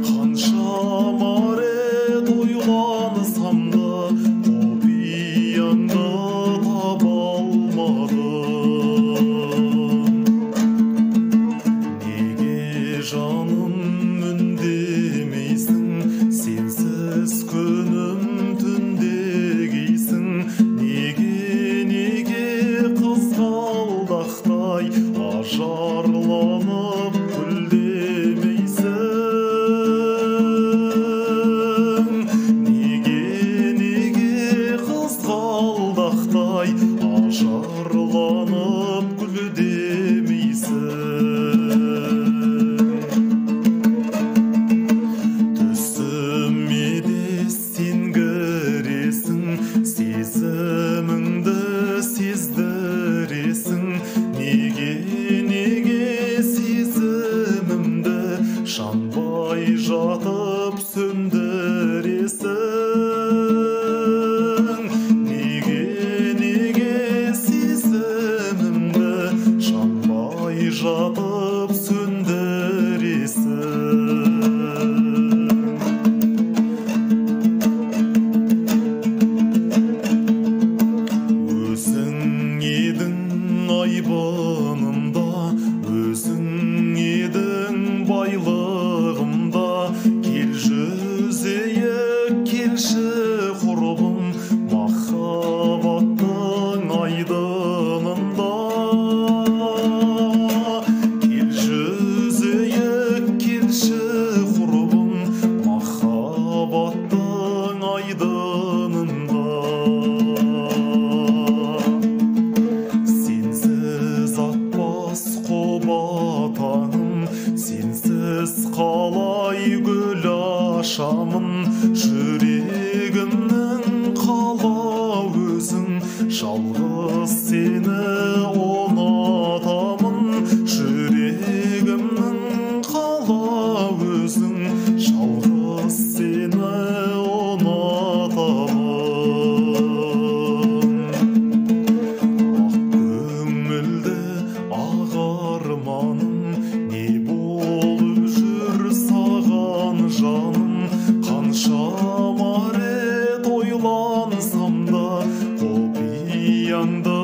қаншама рет ойлансам да құпияңды таба алмадым. Неге жаным үндемейсің, сенсіз күнім түндегейсің? Неге қызғалдақтай ажарланып гүлдемейсің? Неге қызғалдақтай ажарланып гүлдемейсің? Түсіме де сен кіресің, сезіміңді сездіресің. Неге сезімімді жанбай жатып сөндіресің? Неге сезімімді жанбай жатып сөндіресің? Өзің едің айбынымда, өзің едің байлығымда. Кел жүзейік, келші құрбым, махаббаттың айдынында. Кел жүзейік, келші құрбым, махаббаттың айдынында. Сенсіз атпас қобатаным, сенсіз қалай гүл ашамын? Жүрегімнің қалау өзің, жалғыз сені ұнатамын. Жүрегімнің қалау өзің, жалғыз сені ұнатамын. Көңілді ақ арманым, не болып жүр саған жаным? Қаншама рет ойлансам да құпияңды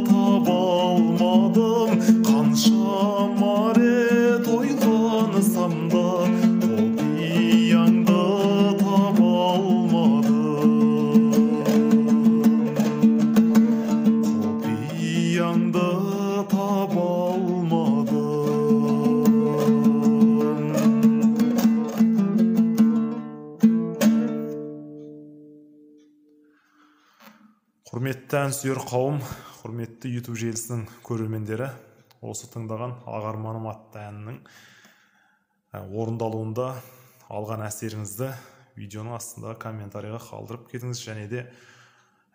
таба алмадым. Қаншама рет ойлансам да құпияңды таба алмадым. Құпияңды таба алмадым. Құрметті әнсүйер қауым, құрметті YouTube желісінің көрермендері, осы тыңдаған Ақ арманым атты әннің орындалуында алған әсеріңізді видеоның астында комментарийға қалдырып кетіңіз, және де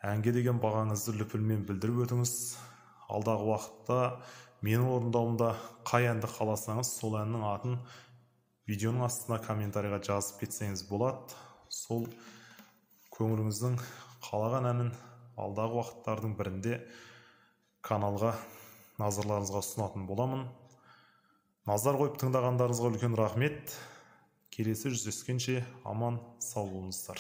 әнге деген бағаңызды лүпілмен білдіріп өтіңіз. Алдағы уақытта менің орындауымда қай әнді қаласаңыз, сол әннің атын видеоның астына комментарийға жазып кетсеңіз болады. Сол көңіліңіздің қалаған әнін алдағы уақыттардың бірінде каналға назарларыңызға ұсынатын боламын. Назар қойып тыңдағандарыңызға үлкен рахмет. Келесі жүздескенше аман сау болыңыздар.